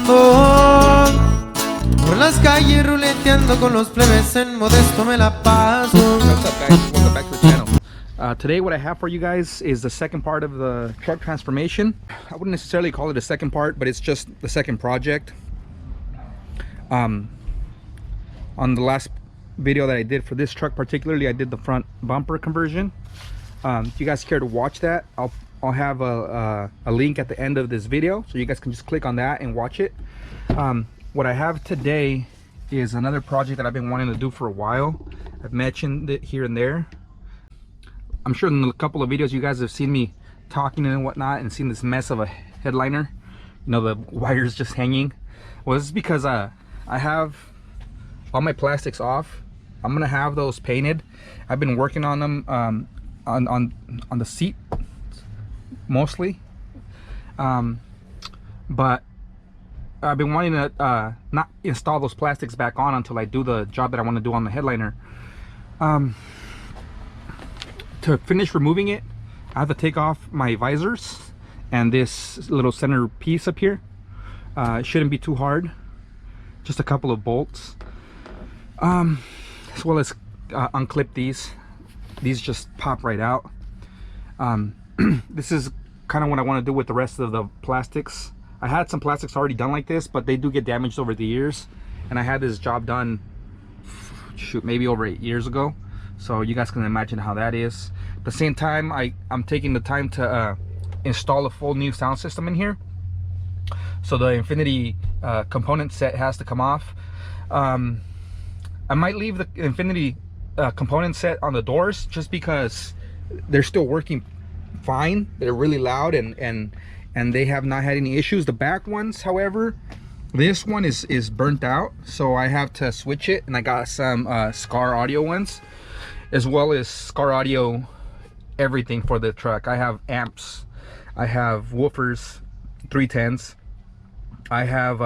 Por las calles ruleteando con los plebes en modesto me la paso. What's up, guys? Welcome back to the channel. Today what I have for you guys is the second part of the truck transformation. I wouldn't necessarily call it a second part, but it's just the second project. On the last video that I did for this truck particularly, I did the front bumper conversion. If you guys care to watch that, I'll have a link at the end of this video, so you guys can just click on that and watch it. What I have today is another project that I've been wanting to do for a while. I've mentioned it here and there. I'm sure in a couple of videos you guys have seen me talking and whatnot and seen this mess of a headliner, you know, the wires just hanging. Well, this is because I have all my plastics off. I'm gonna have those painted. I've been working on them on the seat mostly, but I've been wanting to not install those plastics back on until I do the job that I want to do on the headliner. To finish removing it, I have to take off my visors and this little center piece up here. It shouldn't be too hard, just a couple of bolts, as well as unclip these just pop right out. This is kind of what I want to do with the rest of the plastics. I had some plastics already done like this, but they do get damaged over the years, and I had this job done, shoot, maybe over 8 years ago, so you guys can imagine how that is. At the same time, I'm taking the time to install a full new sound system in here, so the Infinity component set has to come off. I might leave the Infinity component set on the doors just because they're still working fine. They're really loud and they have not had any issues. The back ones, however, this one is burnt out, so I have to switch it, and I got some Scar Audio ones, as well as Scar Audio everything for the truck. I have amps, I have woofers, 310s, I have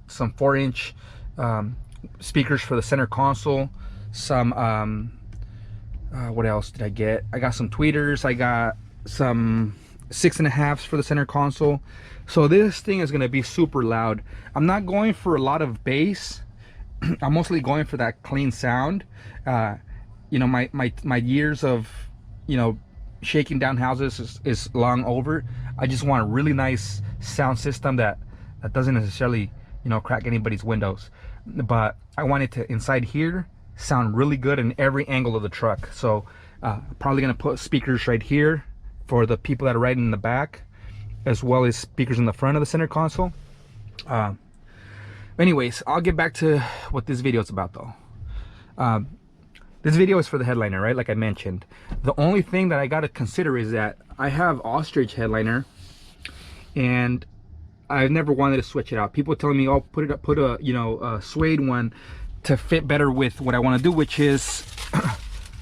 some 4-inch speakers for the center console, some what else did I get? I got some tweeters, I got some 6.5s for the center console. So this thing is going to be super loud. I'm not going for a lot of bass. I'm mostly going for that clean sound. You know, my years of, you know, shaking down houses is long over. I just want a really nice sound system that doesn't necessarily, you know, crack anybody's windows, but I want it to inside here sound really good in every angle of the truck. So probably gonna put speakers right here for the people that are riding in the back, as well as speakers in the front of the center console. Anyways, I'll get back to what this video is about though. This video is for the headliner, right? Like I mentioned, the only thing that I got to consider is that I have ostrich headliner, and I've never wanted to switch it out. People telling me, oh, put a you know, a suede one to fit better with what I want to do, which is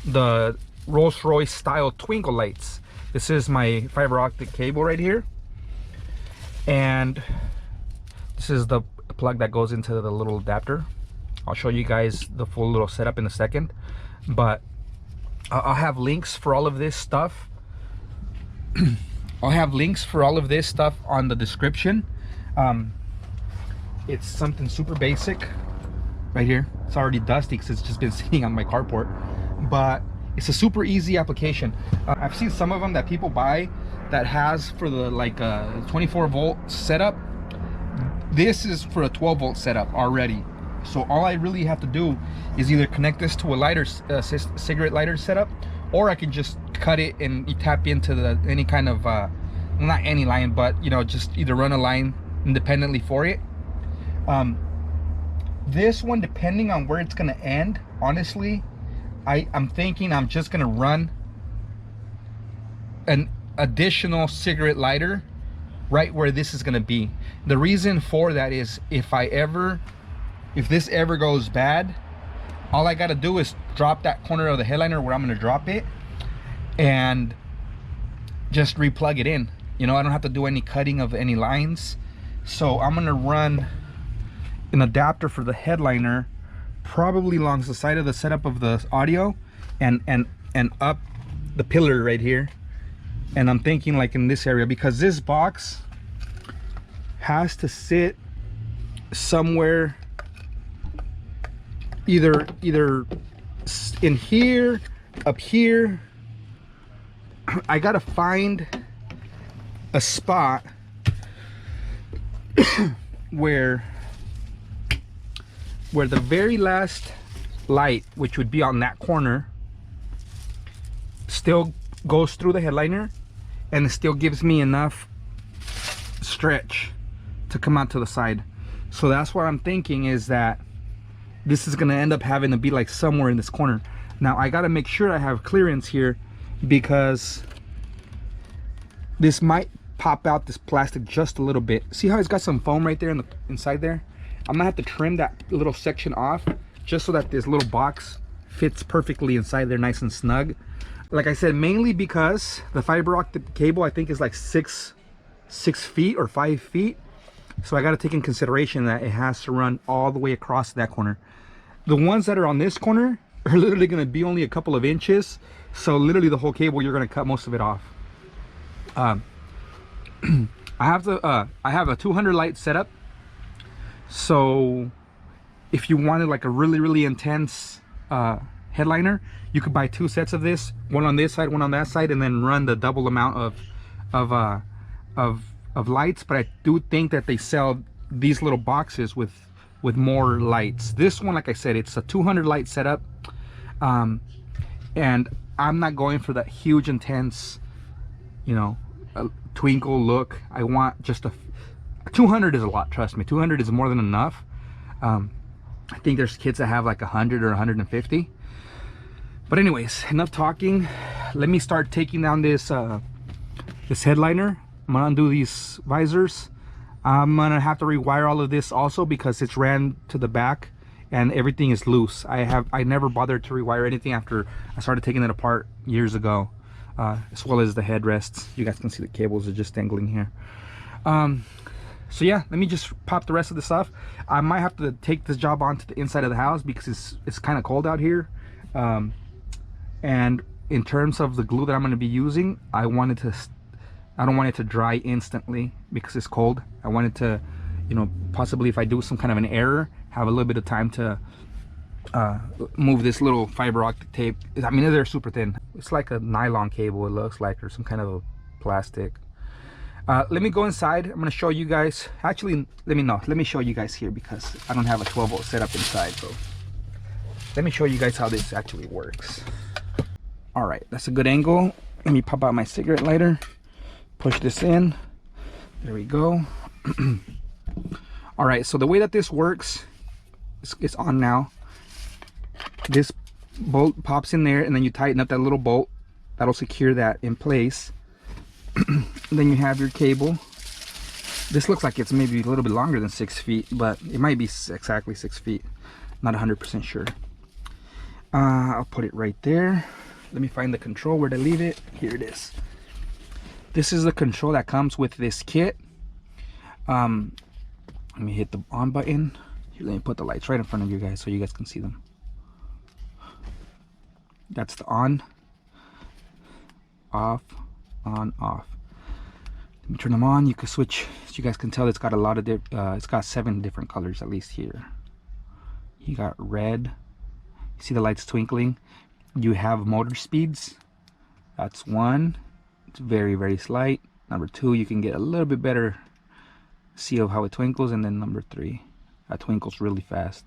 the Rolls-Royce style Twinkle lights. This is my fiber-optic cable right here, and this is the plug that goes into the little adapter. I'll show you guys the full little setup in a second, but I'll have links for all of this stuff. I'll have links for all of this stuff on the description. It's something super basic right here. It's already dusty because it's just been sitting on my carport, but it's a super easy application. I've seen some of them that people buy that has for the like 24 volt setup. This is for a 12 volt setup already. So all I really have to do is either connect this to a lighter, cigarette lighter setup, or I can just cut it and you tap into any kind of, not any line, but you know, just either run a line independently for it. This one, depending on where it's gonna end, honestly, I'm thinking I'm just gonna run an additional cigarette lighter right where this is gonna be. The reason for that is if this ever goes bad, all I gotta do is drop that corner of the headliner where I'm gonna drop it and just replug it in. You know, I don't have to do any cutting of any lines. So I'm gonna run an adapter for the headliner probably along the side of the setup of the audio and up the pillar right here. And I'm thinking like in this area, because this box has to sit somewhere either in here, up here. I gotta find a spot where the very last light, which would be on that corner, still goes through the headliner and it still gives me enough stretch to come out to the side. So that's what I'm thinking, is that this is gonna end up having to be like somewhere in this corner. Now I gotta make sure I have clearance here, because this might pop out this plastic just a little bit. See how it's got some foam right there in the inside there? I'm gonna have to trim that little section off just so that this little box fits perfectly inside there, nice and snug. Like I said, mainly because the fiber optic cable I think is like 6 feet or 5 feet. So I got to take in consideration that it has to run all the way across that corner. The ones that are on this corner are literally going to be only a couple of inches. So literally the whole cable, you're going to cut most of it off. I have a 200 light setup. So if you wanted like a really intense headliner, you could buy 2 sets of this, one on this side, one on that side, and then run the double amount of lights. But I do think that they sell these little boxes with more lights. This one, like I said, it's a 200 light setup, and I'm not going for that huge intense, you know, twinkle look. I want just a 200 is a lot, trust me. 200 is more than enough. I think there's kids that have like 100 or 150. But anyways, enough talking. Let me start taking down this this headliner. I'm gonna undo these visors. I'm gonna have to rewire all of this also, because it's ran to the back and everything is loose. I never bothered to rewire anything after I started taking it apart years ago, as well as the headrests. You guys can see the cables are just dangling here. So yeah, let me just pop the rest of this off. I might have to take this job onto the inside of the house because it's kind of cold out here. And in terms of the glue that I'm going to be using, I don't want it to dry instantly because it's cold. I wanted to, you know, possibly if I do some kind of an error, have a little bit of time to move this little fiber optic tape. I mean, they're super thin. It's like a nylon cable, it looks like, or some kind of a plastic. Let me go inside. I'm going to show you guys. Actually, let me show you guys here, because I don't have a 12 volt setup inside. So let me show you guys how this actually works. All right, that's a good angle. Let me pop out my cigarette lighter, push this in. There we go. All right, so the way that this works, it's on now. This bolt pops in there, and then you tighten up that little bolt. That'll secure that in place. Then you have your cable. This looks like it's maybe a little bit longer than 6 feet, but it might be exactly 6 feet. Not 100% sure. I'll put it right there. Let me find the control where to leave it. Here it is. This is the control that comes with this kit. Let me hit the on button. Here, let me put the lights right in front of you guys so you guys can see them. That's the on, off, on, off. Let me turn them on. You can switch. As you guys can tell, it's got a lot of it's got 7 different colors at least here. You got red. You see the lights twinkling. You have motor speeds. That's 1. It's very slight. Number 2, you can get a little bit better see of how it twinkles. And then number 3, that twinkles really fast.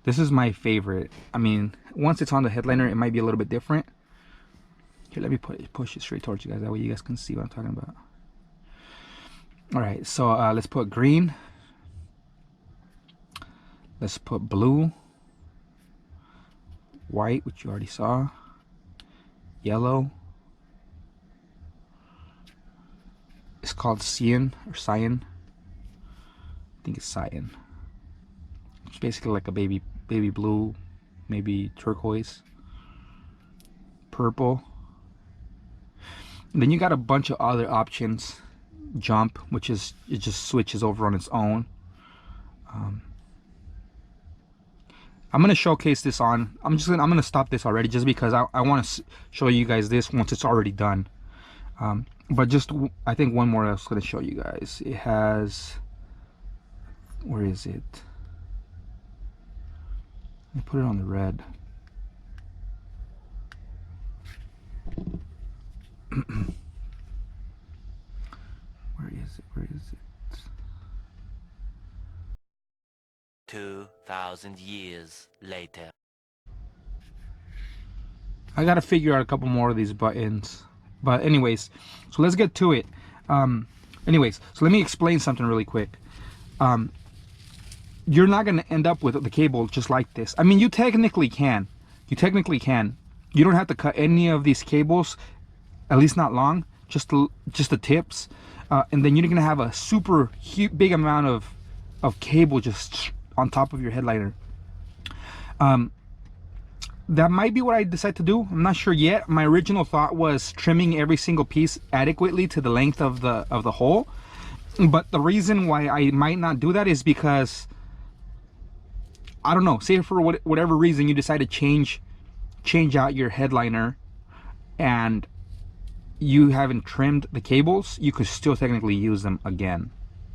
This is my favorite. I mean, once it's on the headliner, it might be a little bit different. Here, let me push it straight towards you guys. That way you guys can see what I'm talking about. All right, so let's put green. Let's put blue. White, which you already saw. Yellow. It's called cyan or cyan. I think it's cyan. It's basically like a baby blue, maybe turquoise. Purple. And then you got a bunch of other options. Jump, which is, it just switches over on its own. I'm gonna showcase this on. I'm gonna stop this already, just because I want to show you guys this once it's already done. But just, I think one more I was gonna show you guys. It has Where is it? Let me put it on the red. Where is it? Where is it? 2,000 years later. I gotta figure out a couple more of these buttons. But anyways, so let's get to it. Anyways, so let me explain something really quick. You're not gonna end up with the cable just like this. I mean, you technically can. You technically can. You don't have to cut any of these cables, at least not long, just the tips. And then you're gonna have a super big amount of cable just on top of your headliner. That might be what I decide to do. I'm not sure yet. My original thought was trimming every single piece adequately to the length of the hole. But the reason why I might not do that is because, I don't know, say for whatever reason you decide to change out your headliner and you haven't trimmed the cables, you could still technically use them again.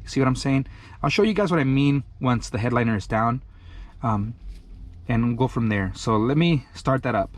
See what I'm saying? I'll show you guys what I mean once the headliner is down, and we'll go from there. So let me start that up.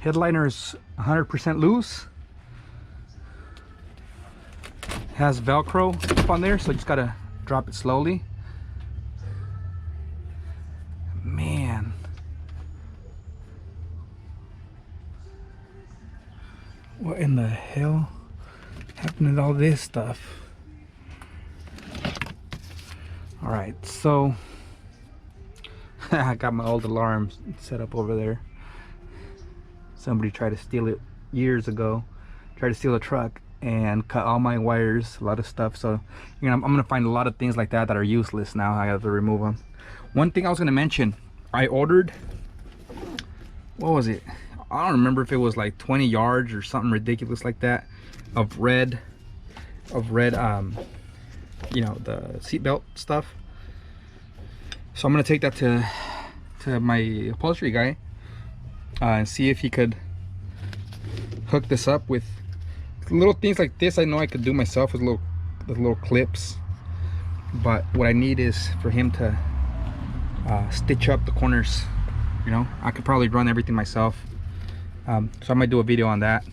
Headliner is 100% loose. Has Velcro up on there, so you just gotta drop it slowly. Man, what in the hell happened to all this stuff? All right, so I got my old alarm set up over there. Somebody tried to steal it years ago, tried to steal a truck and cut all my wires, a lot of stuff. So I'm gonna find a lot of things like that are useless now. I have to remove them. One thing I was gonna mention, I ordered, what was it? I don't remember if it was like 20 yards or something ridiculous like that of red, you know, the seatbelt stuff. So I'm gonna take that to my upholstery guy and see if he could hook this up with little things like this. I know I could do myself with little clips, but what I need is for him to stitch up the corners. You know, I could probably run everything myself, so I might do a video on that,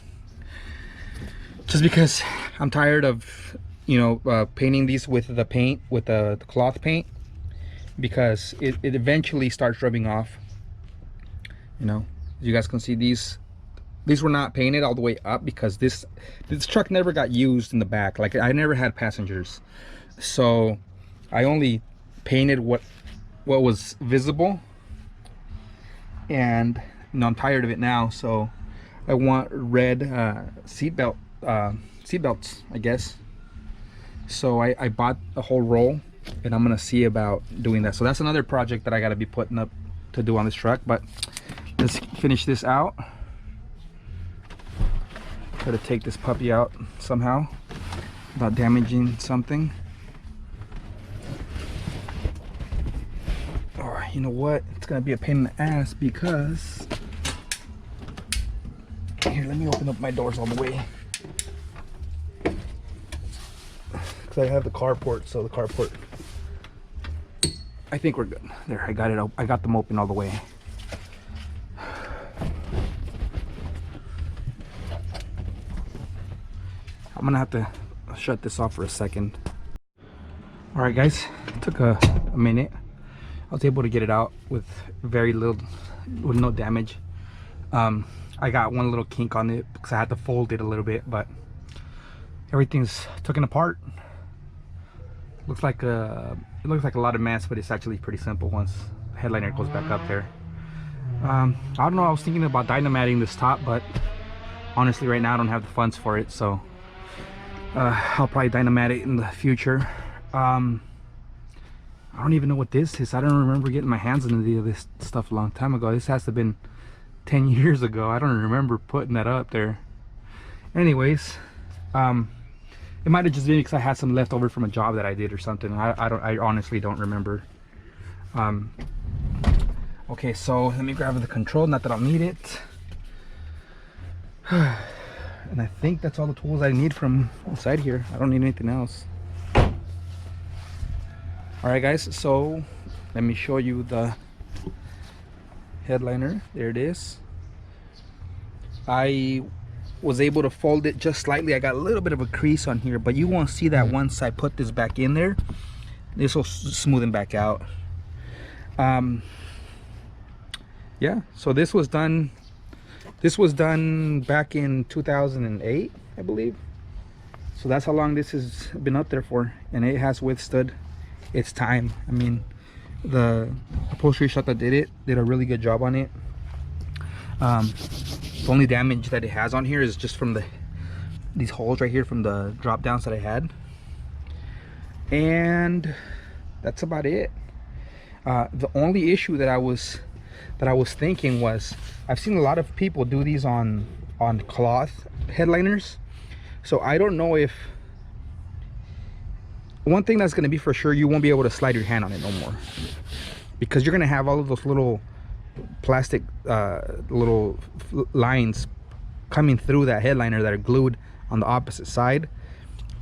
just because I'm tired of, you know, painting these with the paint, with the cloth paint, because it eventually starts rubbing off. You know, you guys can see these were not painted all the way up because this truck never got used in the back. Like, I never had passengers, so I only painted what was visible. And you know, I'm tired of it now, so I want red seatbelts, I guess. So I bought a whole roll, and I'm gonna see about doing that. So that's another project that I gotta be putting up to do on this truck. But let's finish this out. Try to take this puppy out somehow without damaging something. Or you know what? It's gonna be a pain in the ass because here, let me open up my doors all the way. Because I have the carport, so the carport. I think we're good. There, I got it. I got them open all the way. I'm gonna have to shut this off for a second. All right, guys, it took a minute. I was able to get it out with very little, with no damage. I got one little kink on it because I had to fold it a little bit, but everything's taken apart. It looks like a lot of mess, but it's actually pretty simple once the headliner goes back up there. I don't know, I was thinking about dynamiting this top, but honestly right now I don't have the funds for it, so I'll probably dynamite it in the future. I don't even know what this is. I don't remember getting my hands on any of this stuff a long time ago. This has to have been 10 years ago. I don't remember putting that up there. Anyways, it might have just been because I had some left over from a job that I did or something. I honestly don't remember. Okay, so let me grab the control, not that I'll need it. And I think that's all the tools I need from inside here. I don't need anything else. Alright guys, so let me show you the headliner. There it is. I was able to fold it just slightly. I got a little bit of a crease on here, but you won't see that once I put this back in there. This will smoothen back out. Yeah, so this was done back in 2008, I believe. So that's how long this has been up there for, and it has withstood its time. I mean, the upholstery shop that did a really good job on it. The only damage that it has on here is just from these holes right here from the drop downs that I had, and that's about it. The only issue that I was thinking was, I've seen a lot of people do these on cloth headliners, so I don't know if, one thing that's going to be for sure, you won't be able to slide your hand on it no more, because you're going to have all of those little plastic little lines coming through that headliner that are glued on the opposite side,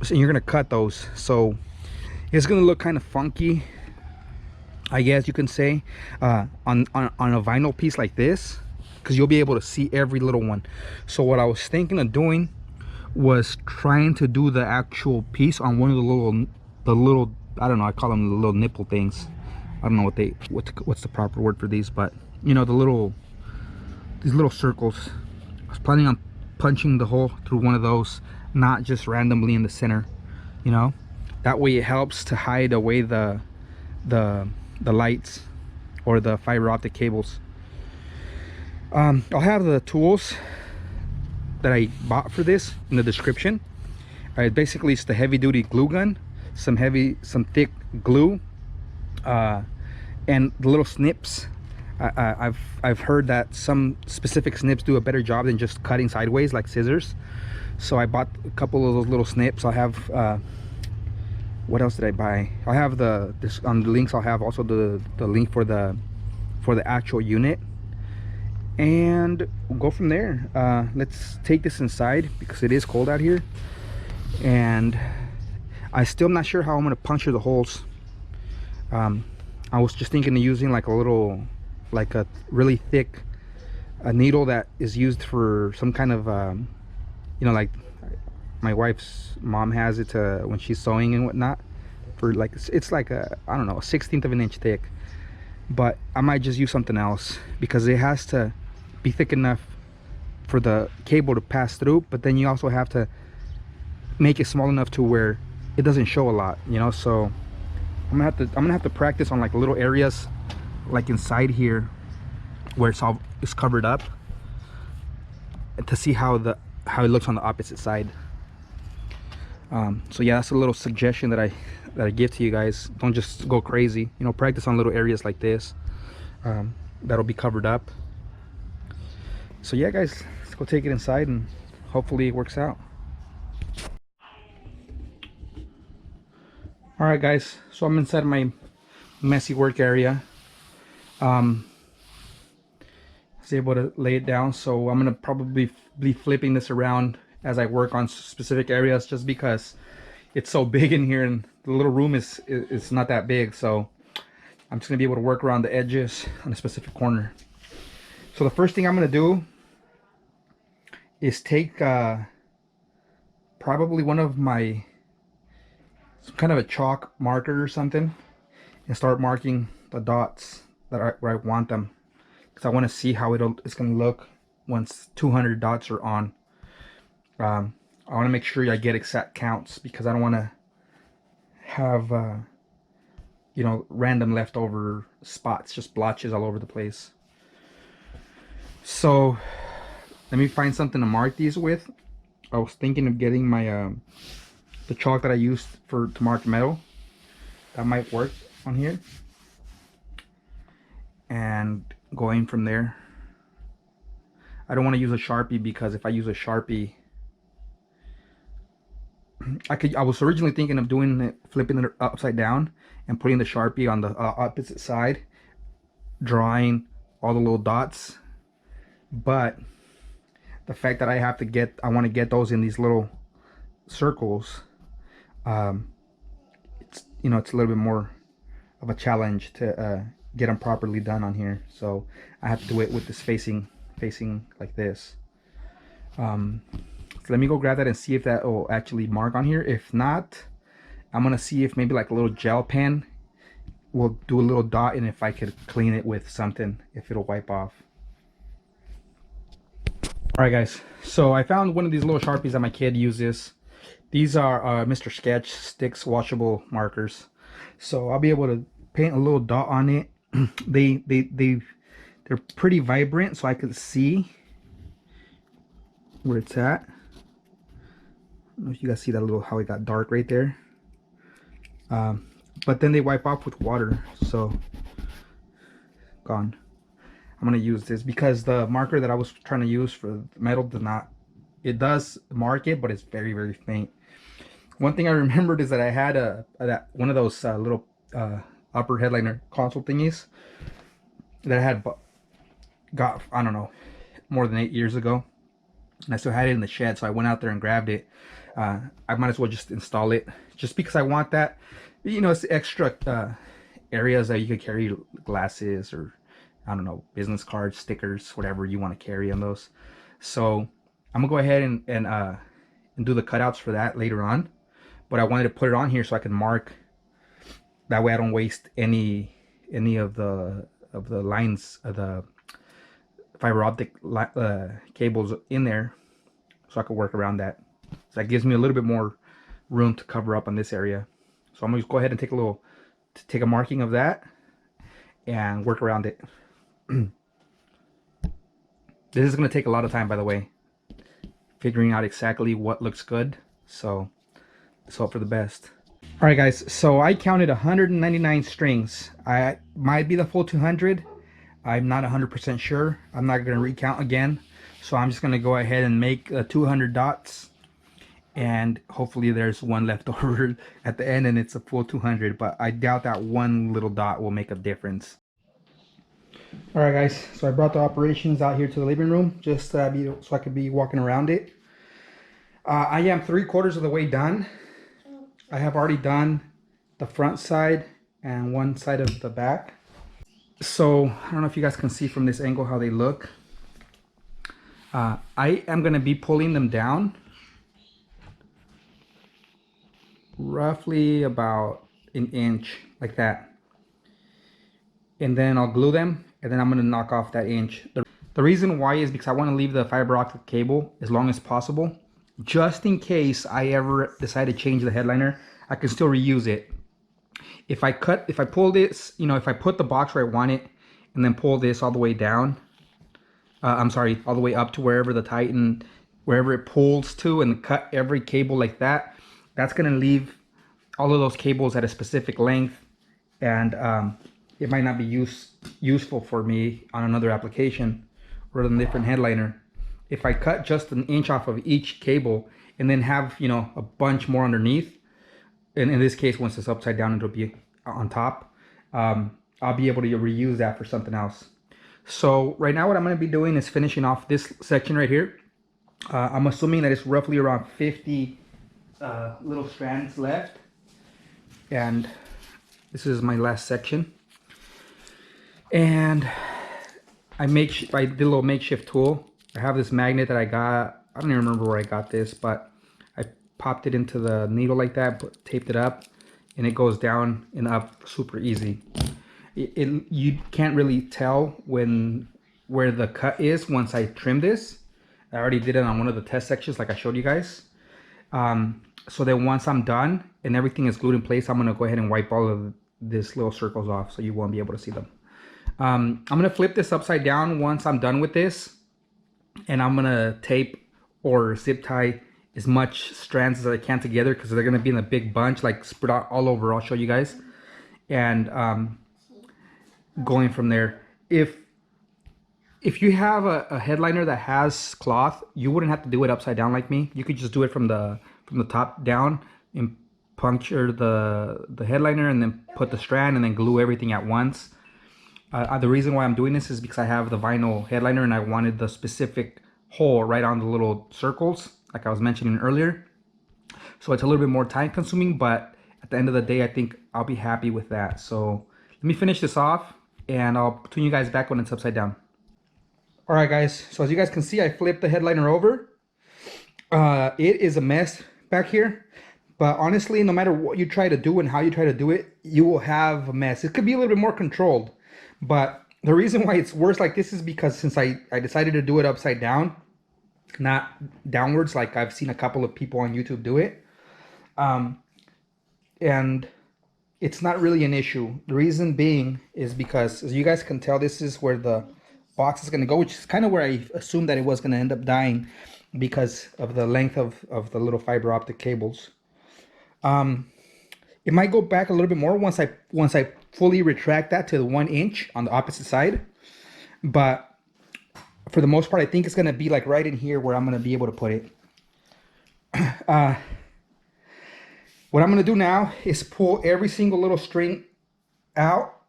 so you're going to cut those, so it's going to look kind of funky, I guess you can say, on a vinyl piece like this, because you'll be able to see every little one. So what I was thinking of doing was trying to do the actual piece on one of the little, I don't know, I call them the little nipple things. I don't know what's the proper word for these, but you know, these little circles. I was planning on punching the hole through one of those, not just randomly in the center, you know. That way it helps to hide away the lights or the fiber optic cables. I'll have the tools that I bought for this in the description. Basically it's the heavy duty glue gun, some thick glue, and the little snips. I've heard that some specific snips do a better job than just cutting sideways like scissors, so I bought a couple of those little snips. I have what else did I buy? I have on the links. I'll have also the link for the actual unit, and we'll go from there. Let's take this inside because it is cold out here, and I still am not sure how I'm gonna puncture the holes. I was just thinking of using like a really thick needle that is used for some kind of you know, like my wife's mom has it when she's sewing and whatnot, for like, it's like a, I don't know, a 1/16 of an inch thick. But I might just use something else because it has to be thick enough for the cable to pass through, but then you also have to make it small enough to where it doesn't show a lot, you know. So I'm gonna have to practice on like little areas like inside here where it's covered up, to see how it looks on the opposite side. So yeah, that's a little suggestion that I give to you guys. Don't just go crazy, you know, practice on little areas like this that'll be covered up. So yeah guys, let's go take it inside and hopefully it works out. All right guys, so I'm inside my messy work area. I was able to lay it down, so I'm gonna probably be flipping this around as I work on specific areas, just because it's so big in here and the little room is not that big. So I'm just gonna be able to work around the edges on a specific corner. So the first thing I'm gonna do is take probably one of some kind of a chalk marker or something, and start marking the dots where I want them, because I want to see how it's going to look once 200 dots are on. I want to make sure I get exact counts, because I don't want to have you know, random leftover spots, just blotches all over the place. So let me find something to mark these with. I was thinking of getting my the chalk that I used to mark metal. That might work on here. And going from there. I don't want to use a Sharpie because if I use a Sharpie, I was originally thinking of doing it, flipping it upside down and putting the Sharpie on the opposite side, drawing all the little dots. But the fact that I want to get those in these little circles, it's, you know, it's a little bit more of a challenge to get them properly done on here. So I have to do it with this facing like this. So let me go grab that and see if that will actually mark on here. If not, I'm gonna see if maybe like a little gel pen will do a little dot, and if I could clean it with something, if it'll wipe off. All right guys, so I found one of these little Sharpies that my kid uses. These are Mr. Sketch Sticks washable markers. So I'll be able to paint a little dot on it. They're pretty vibrant, so I could see where it's at. I don't know if you guys see that little, how it got dark right there. But then they wipe off with water, so gone. I'm gonna use this because the marker that I was trying to use for metal does not, it does mark it, but it's very, very faint. One thing I remembered is that I had one of those little upper headliner console thingies that I had got, I don't know, more than 8 years ago, and I still had it in the shed, so I went out there and grabbed it. I might as well just install it, just because I want that, you know, it's extra areas that you could carry glasses or, I don't know, business cards, stickers, whatever you want to carry on those. So I'm gonna go ahead and do the cutouts for that later on, but I wanted to put it on here so I can mark. That way I don't waste any of the lines of the fiber optic cables in there, so I could work around that. So that gives me a little bit more room to cover up on this area. So I'm gonna just go ahead and take a marking of that and work around it. This is gonna take a lot of time, by the way, figuring out exactly what looks good. So let's hope for the best. All right guys, so I counted 199 strings. I might be the full 200. I'm not 100% sure. I'm not gonna recount again. So I'm just gonna go ahead and make 200 dots, and hopefully there's one left over at the end and it's a full 200, but I doubt that one little dot will make a difference. All right guys, so I brought the operations out here to the living room just so I could be walking around it. I am 3/4 of the way done. I have already done the front side and one side of the back. So I don't know if you guys can see from this angle how they look. I am going to be pulling them down roughly about an inch like that, and then I'll glue them, and then I'm going to knock off that inch. The reason why is because I want to leave the fiber optic cable as long as possible, just in case I ever decide to change the headliner. I can still reuse it. If I pull this, you know, if I put the box where I want it and then pull this all the way down, I'm sorry, all the way up to wherever the Titan, wherever it pulls to, and cut every cable like that, that's going to leave all of those cables at a specific length, and it might not be useful for me on another application or on a different headliner. If I cut just an inch off of each cable and then have, you know, a bunch more underneath, and in this case, once it's upside down, it'll be on top, I'll be able to reuse that for something else. So right now what I'm going to be doing is finishing off this section right here. I'm assuming that it's roughly around 50 little strands left, and this is my last section. And I did a little makeshift tool. I have this magnet that I got. I don't even remember where I got this, but I popped it into the needle like that, taped it up, and it goes down and up super easy. You can't really tell where the cut is once I trim this. I already did it on one of the test sections like I showed you guys. So then once I'm done and everything is glued in place, I'm gonna go ahead and wipe all of these little circles off so you won't be able to see them. I'm gonna flip this upside down once I'm done with this, and I'm gonna tape or zip tie as much strands as I can together because they're gonna be in a big bunch, like spread out all over. I'll show you guys, and going from there. If you have a headliner that has cloth, you wouldn't have to do it upside down like me. You could just do it from the top down and puncture the headliner and then put the strand and then glue everything at once. The reason why I'm doing this is because I have the vinyl headliner and I wanted the specific hole right on the little circles, like I was mentioning earlier. So it's a little bit more time consuming, but at the end of the day, I think I'll be happy with that. So let me finish this off and I'll tune you guys back when it's upside down. All right, guys. So as you guys can see, I flipped the headliner over. It is a mess back here. But honestly, no matter what you try to do and how you try to do it, you will have a mess. It could be a little bit more controlled. But the reason why it's worse like this is because since I decided to do it upside down, not downwards like I've seen a couple of people on YouTube do it. And it's not really an issue. The reason being is because, as you guys can tell, this is where the box is going to go, which is kind of where I assumed that it was going to end up dying because of the length of the little fiber optic cables. It might go back a little bit more once I fully retract that to the 1 inch on the opposite side, but for the most part I think it's going to be like right in here where I'm going to be able to put it. What I'm going to do now is pull every single little string out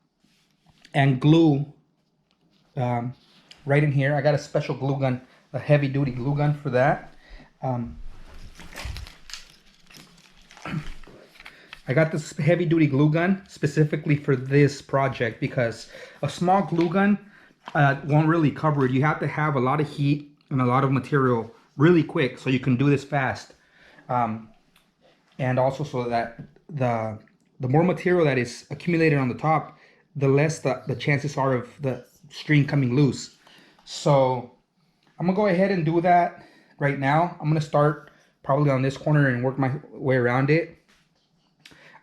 and glue right in here. I got a special glue gun, a heavy duty glue gun for that. I got this heavy duty glue gun specifically for this project because a small glue gun won't really cover it. You have to have a lot of heat and a lot of material really quick so you can do this fast. And also so that the more material that is accumulated on the top, the less the chances are of the string coming loose. So I'm gonna go ahead and do that right now. I'm gonna start probably on this corner and work my way around it.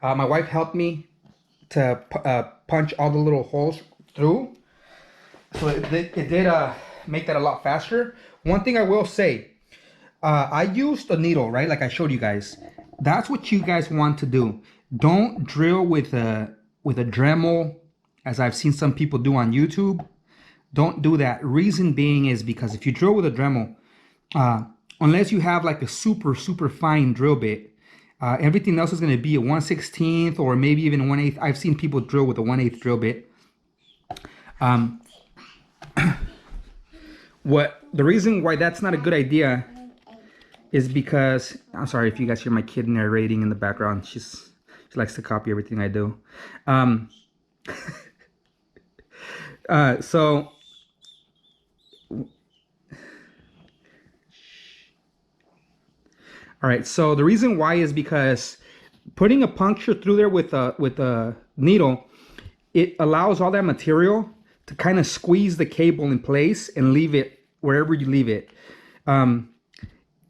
My wife helped me to punch all the little holes through, so it did make that a lot faster. One thing I will say, I used a needle, right, like I showed you guys. That's what you guys want to do. Don't drill with a Dremel, as I've seen some people do on YouTube. Don't do that. Reason being is because if you drill with a Dremel, unless you have like a super fine drill bit, everything else is going to be a 1/16 or maybe even a 1/8. I've seen people drill with a 1/8 drill bit. The reason why that's not a good idea is because, I'm sorry if you guys hear my kid narrating in the background. She likes to copy everything I do. So all right, so the reason why is because putting a puncture through there with a needle, it allows all that material to kind of squeeze the cable in place and leave it wherever you leave it.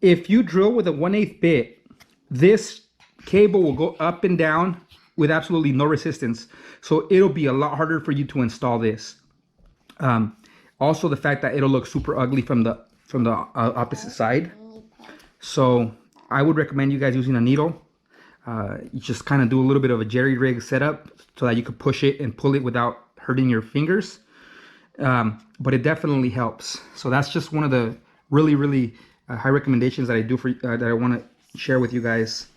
If you drill with a 1/8 bit, this cable will go up and down with absolutely no resistance. So it'll be a lot harder for you to install this. Also the fact that it'll look super ugly from the opposite side. So I would recommend you guys using a needle. You just kind of do a little bit of a jerry rig setup so that you could push it and pull it without hurting your fingers. But it definitely helps. So that's just one of the really high recommendations that I do for that I want to share with you guys.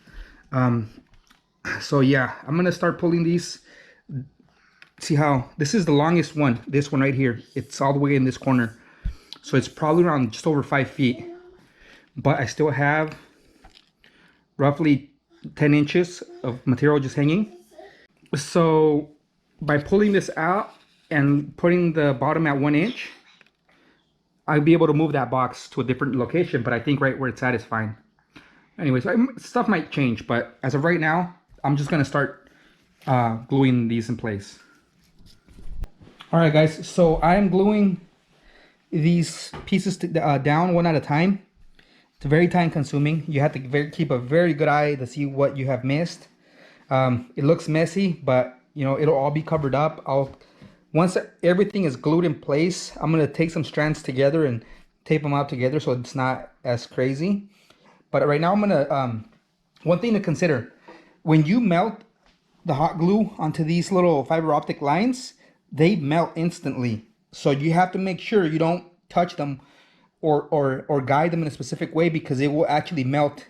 So yeah, I'm gonna start pulling these. See how this is the longest one, this one right here. It's all the way in this corner, so it's probably around just over 5 feet, but I still have roughly 10 inches of material just hanging. So by pulling this out and putting the bottom at 1 inch, I'll be able to move that box to a different location, but I think right where it's at is fine. Anyways, stuff might change, but as of right now, I'm just gonna start gluing these in place. All right, guys, so I am gluing these pieces down one at a time. It's very time consuming. You have to keep a very good eye to see what you have missed. It looks messy, but you know, it'll all be covered up. Once everything is glued in place, I'm gonna take some strands together and tape them out together so it's not as crazy. But right now I'm gonna, one thing to consider, when you melt the hot glue onto these little fiber optic lines, they melt instantly. So you have to make sure you don't touch them or guide them in a specific way, because it will actually melt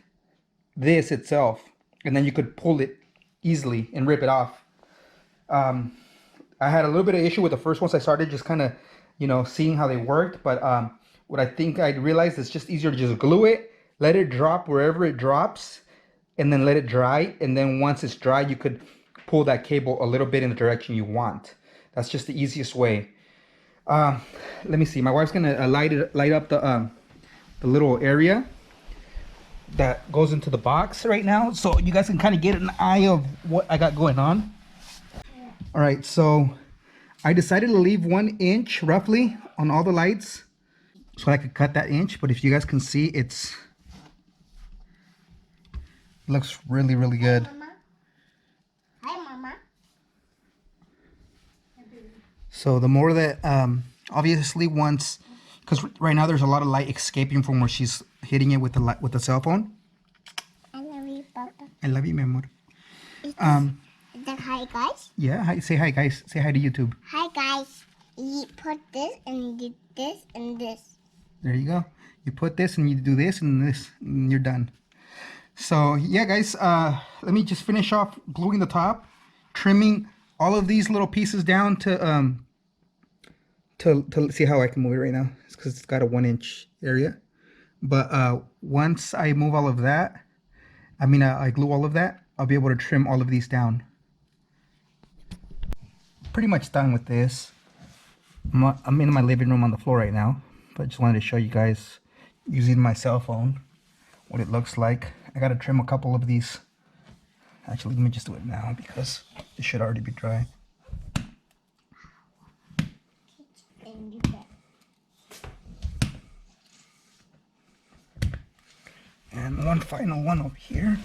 this itself. And then you could pull it easily and rip it off. I had a little bit of issue with the first ones I started, just kind of, you know, seeing how they worked. But what I think I realized is just easier to just glue it, let it drop wherever it drops, and then let it dry. And then once it's dry, you could pull that cable a little bit in the direction you want. That's just the easiest way. Let me see. My wife's gonna light up the little area that goes into the box right now, so you guys can kind of get an eye of what I got going on. All right, so I decided to leave 1 inch roughly on all the lights so I could cut that inch. But if you guys can see, it looks really, really good. Hi, Mama. So the more that, obviously once, because right now there's a lot of light escaping from where she's hitting it with the cell phone. I love you, Papa. I love you, mi amor. Is that hi, guys? Yeah, hi, say hi, guys. Say hi to YouTube. Hi, guys. You put this and do this and this. There you go. You put this and you do this and this, and you're done. So yeah, guys, let me just finish off gluing the top, trimming all of these little pieces down to see how I can move it right now. It's because it's got a 1 inch area. But once I move all of that, I glue all of that, I'll be able to trim all of these down. Pretty much done with this. I'm in my living room on the floor right now, but I just wanted to show you guys using my cell phone what it looks like. I gotta trim a couple of these. Actually, let me just do it now because it should already be dry. And one final one over here.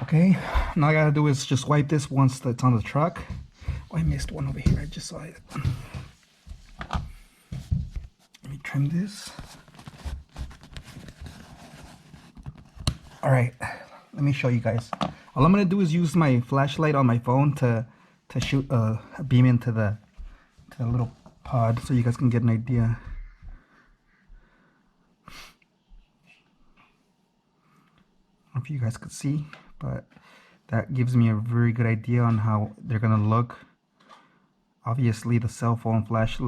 Okay, now I gotta do is just wipe this once it's on the truck. Oh, I missed one over here. I just saw it. Let me trim this. All right, let me show you guys. All I'm gonna do is use my flashlight on my phone to shoot a beam into the little pod, so you guys can get an idea. I don't know if you guys could see, but that gives me a very good idea on how they're gonna look. Obviously the cell phone flash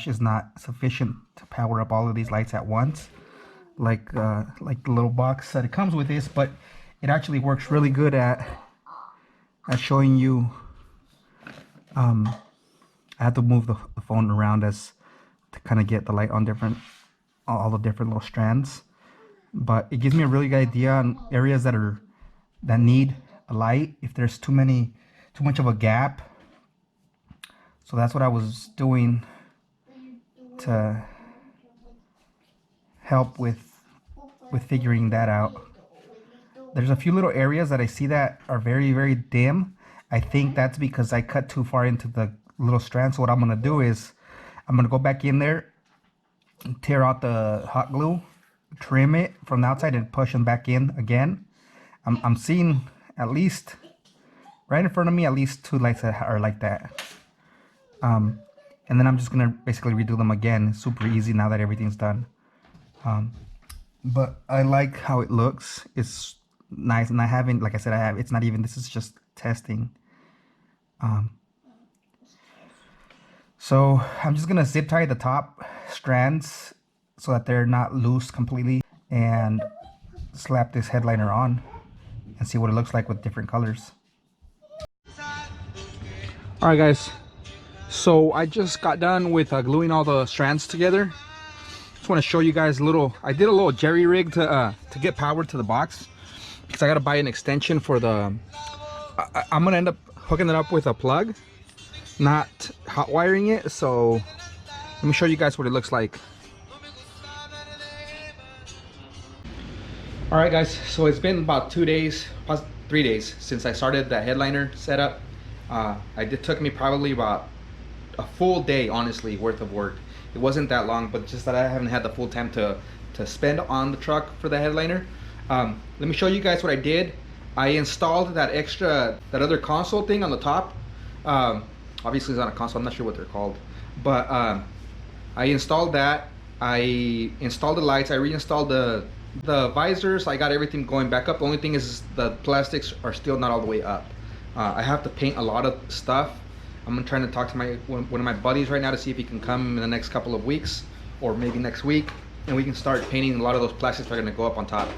is not sufficient to power up all of these lights at once, like the little box that it comes with this, but it actually works really good at showing you. I have to move the phone around to kind of get the light on all the different little strands, but it gives me a really good idea on areas that need a light, if there's too much of a gap. So that's what I was doing to help with figuring that out. There's a few little areas that I see that are very, very dim. I think that's because I cut too far into the little strand. So what I'm gonna do is I'm gonna go back in there and tear out the hot glue, trim it from the outside, and push them back in again. I'm seeing at least right in front of me at least 2 lights that are like that. And then I'm just gonna basically redo them again. It's super easy now that everything's done. But I like how it looks. It's nice, and I haven't, like I said, it's not even, this is just testing. So I'm just gonna zip tie the top strands so that they're not loose completely, and slap this headliner on and see what it looks like with different colors. All right, guys. So I just got done with gluing all the strands together. Just want to show you guys I did a little jerry rig to get power to the box, because I got to buy an extension for the, I'm going to end up hooking it up with a plug, not hot wiring it. So let me show you guys what it looks like. All right, guys, so it's been about 2 days, 3 days since I started the headliner setup. It took me probably about a full day, honestly, worth of work. It wasn't that long, but just that I haven't had the full time to spend on the truck for the headliner. Let me show you guys what I did. I installed that other console thing on the top. Obviously it's not a console, I'm not sure what they're called, but I installed that. I installed the lights, I reinstalled the visors, I got everything going back up. The only thing is the plastics are still not all the way up. I have to paint a lot of stuff. I'm trying to talk to one of my buddies right now to see if he can come in the next couple of weeks, or maybe next week, and we can start painting a lot of those plastics that are gonna go up on top.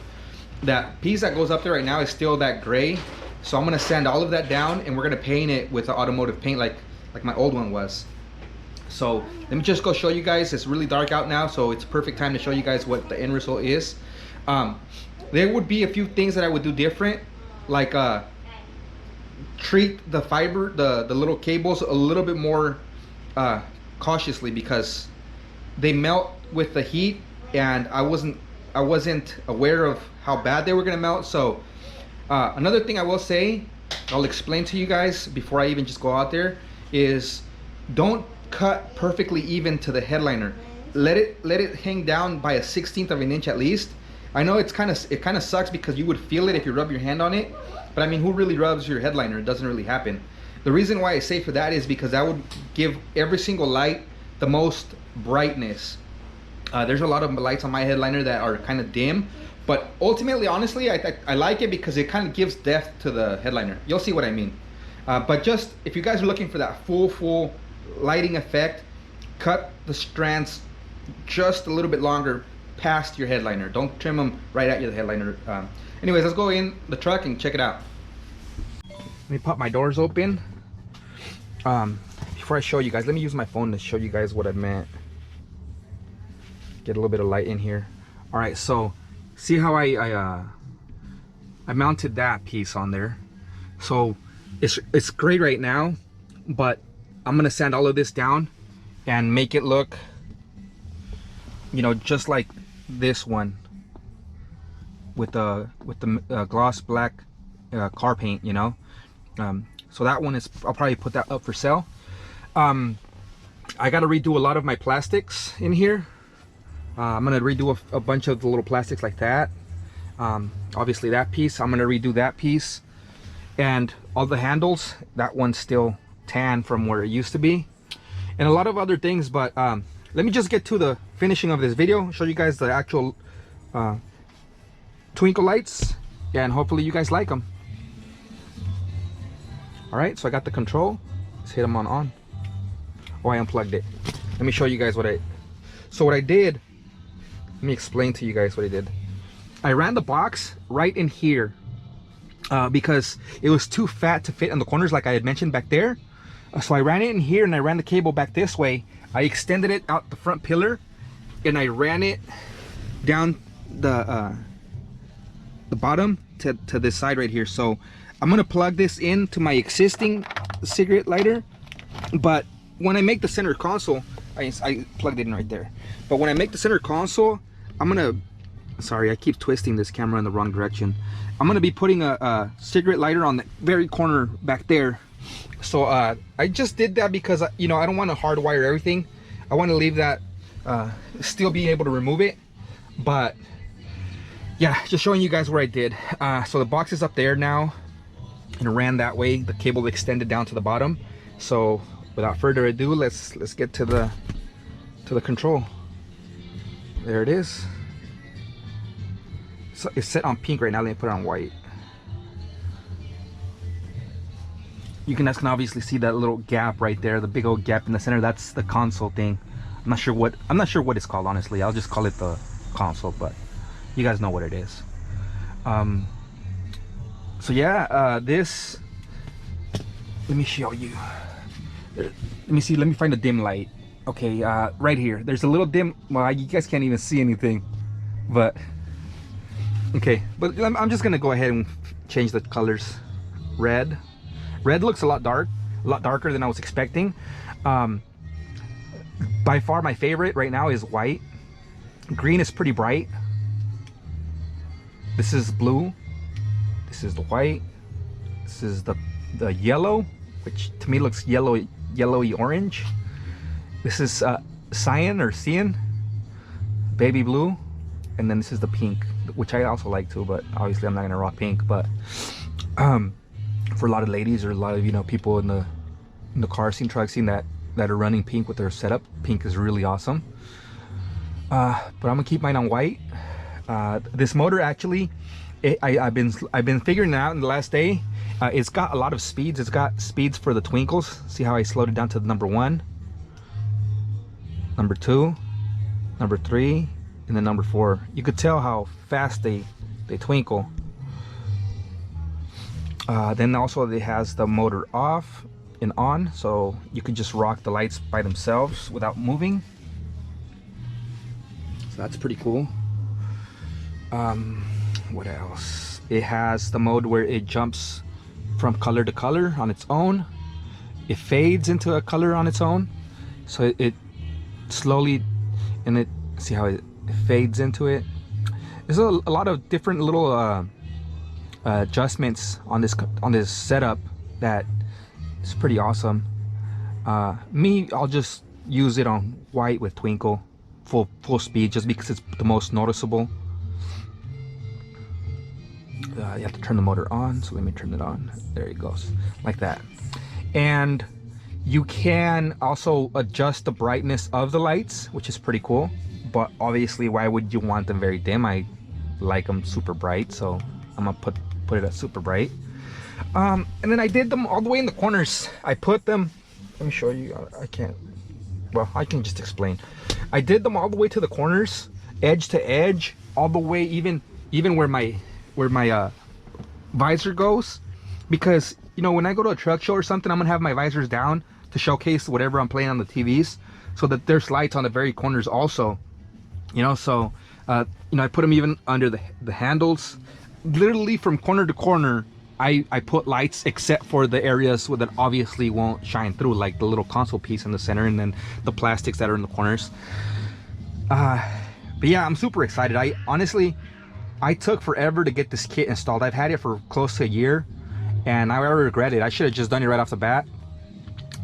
That piece that goes up there right now is still that gray, so I'm gonna sand all of that down and we're gonna paint it with the automotive paint like my old one was. So let me just go show you guys. It's really dark out now, so it's a perfect time to show you guys what the end result is. There would be a few things that I would do different, like treat the fiber, the little cables a little bit more cautiously, because they melt with the heat, and I wasn't aware of how bad they were gonna melt. So another thing I will say, I'll explain to you guys before I even just go out there, is don't cut perfectly even to the headliner. Let it hang down by a 1/16 of an inch at least. I know it kind of sucks because you would feel it if you rub your hand on it, but I mean, who really rubs your headliner? It doesn't really happen. The reason why I say for that is because that would give every single light the most brightness. There's a lot of lights on my headliner that are kind of dim, but ultimately, honestly, I like it because it kind of gives depth to the headliner. You'll see what I mean. But just if you guys are looking for that full lighting effect, cut the strands just a little bit longer past your headliner. Don't trim them right at your headliner. Anyways, let's go in the truck and check it out. Let me pop my doors open. Before I show you guys, let me use my phone to show you guys what I meant. Get a little bit of light in here. All right, so see how I mounted that piece on there. So it's great right now, but I'm gonna sand all of this down and make it look, you know, just like this one with the gloss black car paint, you know. So that one is, I'll probably put that up for sale. I got to redo a lot of my plastics in here. I'm gonna redo a bunch of the little plastics like that. Obviously that piece, I'm gonna redo that piece, and all the handles, that one's still tan from where it used to be, and a lot of other things. But let me just get to the finishing of this video, show you guys the actual Twinkle lights, and hopefully you guys like them. All right, so I got the control. Let's hit them on. Oh, I unplugged it. Let me show you guys what I did. Let me explain to you guys what I did. I ran the box right in here because it was too fat to fit in the corners like I had mentioned back there. So I ran it in here, and I ran the cable back this way. I extended it out the front pillar, and I ran it down the bottom to this side right here. So I'm gonna plug this into my existing cigarette lighter, but when I make the center console, I plugged it in right there. But when I make the center console, I'm gonna, sorry, I keep twisting this camera in the wrong direction. I'm gonna be putting a cigarette lighter on the very corner back there. So I just did that because, you know, I don't want to hardwire everything. I want to leave that, still being able to remove it. But yeah, just showing you guys where I did. So the box is up there now, and ran that way. The cable extended down to the bottom. So without further ado, let's get to the control. There it is. So it's set on pink right now. Let me put it on white. You can obviously see that little gap right there, the big old gap in the center. That's the console thing. I'm not sure what it's called, honestly. I'll just call it the console, but you guys know what it is. So yeah, this, let me show you. Let me find a dim light. Okay, right here. There's a little dim, well, you guys can't even see anything, but okay. But I'm just gonna go ahead and change the colors. Red looks a lot darker than I was expecting. By far my favorite right now is white. Green is pretty bright. This is blue. This is the white. This is the yellow, which to me looks yellowy orange. This is cyan or cyan, baby blue, and then this is the pink, which I also like too, but obviously I'm not gonna rock pink. But for a lot of ladies or a lot of, you know, people in the car scene, truck scene that are running pink with their setup, pink is really awesome. But I'm gonna keep mine on white. This motor actually, I've been figuring it out in the last day. It's got a lot of speeds. It's got speeds for the Twinkles. See how I slowed it down to number 1, number 2, number 3, and then number 4. You could tell how fast they twinkle. Then also it has the motor off and on, so you could just rock the lights by themselves without moving. So that's pretty cool. What else? It has the mode where it jumps from color to color on its own. It fades into a color on its own, so it slowly, and it, see how it fades into it. There's a lot of different little adjustments on this setup that is pretty awesome. I'll just use it on white with Twinkle full speed, just because it's the most noticeable. You have to turn the motor on, so let me turn it on. There it goes, like that. And you can also adjust the brightness of the lights, which is pretty cool. But obviously, why would you want them very dim? I like them super bright, so I'm gonna put it at super bright. And then I did them all the way in the corners. I put them, let me show you. I can't, well, I can just explain. I did them all the way to the corners, edge to edge, all the way, even where my visor goes, because, you know, when I go to a truck show or something, I'm gonna have my visors down to showcase whatever I'm playing on the TVs, so that there's lights on the very corners also, you know. So you know, I put them even under the handles. Literally from corner to corner, I put lights, except for the areas that obviously won't shine through, like the little console piece in the center, and then the plastics that are in the corners. But yeah, I'm super excited. I took forever to get this kit installed. I've had it for close to a year, and I regret it. I should have just done it right off the bat.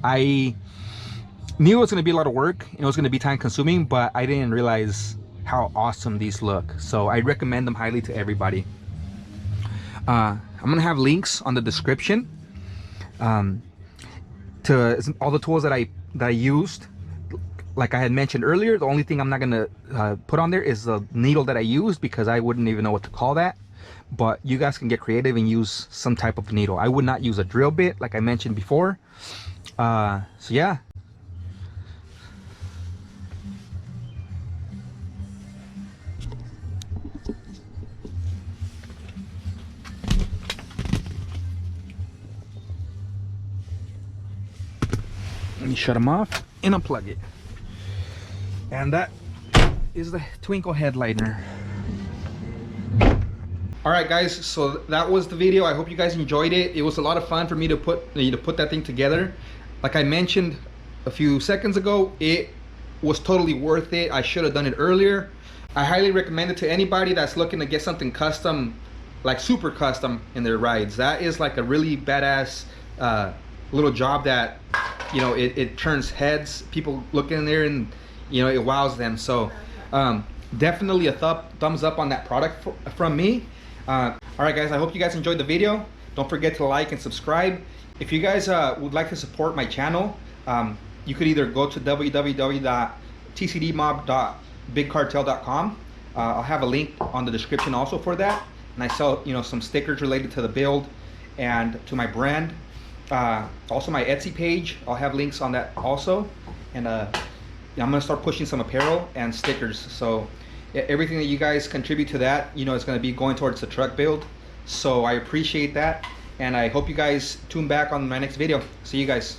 I knew it was going to be a lot of work, and it was going to be time consuming, but I didn't realize how awesome these look. So I recommend them highly to everybody. I'm going to have links on the description to all the tools that I used. Like I had mentioned earlier, the only thing I'm not gonna put on there is the needle that I used, because I wouldn't even know what to call that. But you guys can get creative and use some type of needle. I would not use a drill bit, like I mentioned before. So yeah. Let me shut them off and unplug it. And that is the Twinkle headliner. All right, guys, so that was the video. I hope you guys enjoyed it. It was a lot of fun for me to put that thing together. Like I mentioned a few seconds ago, it was totally worth it. I should have done it earlier. I highly recommend it to anybody that's looking to get something custom, like super custom in their rides. That is like a really badass little job that, you know, it turns heads. People look in there and, you know, it wows them. So definitely a thumbs up on that product from me. All right, guys, I hope you guys enjoyed the video. Don't forget to like and subscribe. If you guys would like to support my channel, you could either go to www.tcdmob.bigcartel.com. I'll have a link on the description also for that. And I sell, you know, some stickers related to the build and to my brand. Also my Etsy page, I'll have links on that also. And I'm gonna start pushing some apparel and stickers. So everything that you guys contribute to that, you know, is gonna be going towards the truck build. So I appreciate that, and I hope you guys tune back on my next video. See you guys.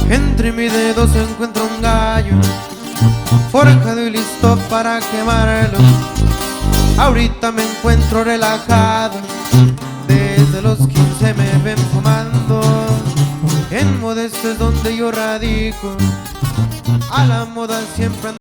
Entre mis dedos encuentro un gallo, forjado y listo para quemarlo. Ahorita me encuentro relajado, desde los 15 me ven fumando. En Modesto es donde yo radico, a la moda siempre ando.